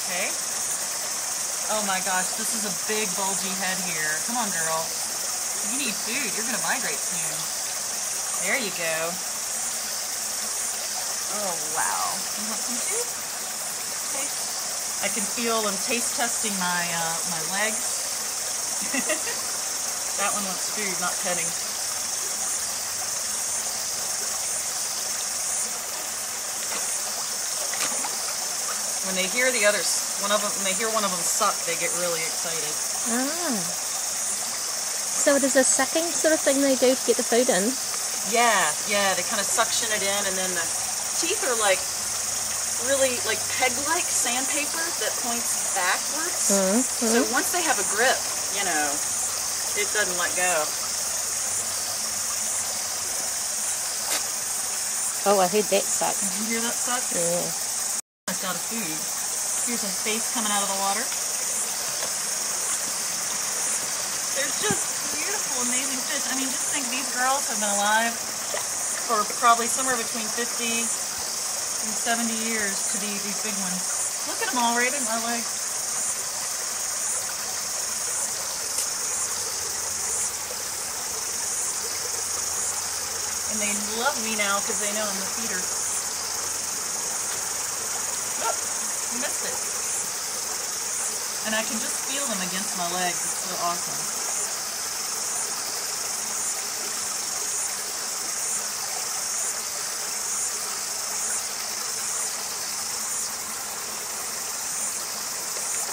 Okay. Oh my gosh, this is a big bulgy head here. Come on, girl. You need food. You're gonna migrate soon. There you go. Oh wow. You want some too? Okay. I can feel them taste testing my my legs. That one wants food, not petting. When they hear the others, when they hear one of them suck, they get really excited. Ah. So it is a sucking sort of thing they do to get the food in? Yeah, they kind of suction it in, and then the teeth are like really like peg-like sandpaper that points backwards. So once they have a grip, you know, it doesn't let go. Oh, I heard that suck. Did you hear that suck? Yeah. Almost out of food. Here's a face coming out of the water. They're just beautiful, amazing fish. I mean, just think these girls have been alive for probably somewhere between 50 and 70 years to be these big ones. Look at them all right in my legs. And they love me now because they know I'm the feeder. Oh, you missed it. And I can just feel them against my legs. It's so awesome.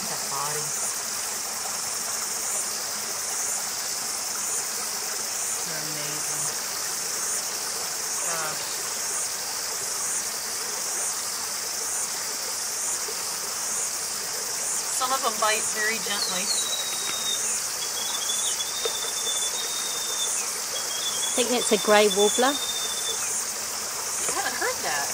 That body. They're amazing. Gosh. Some of them bite very gently. I think that's a grey warbler. I haven't heard that.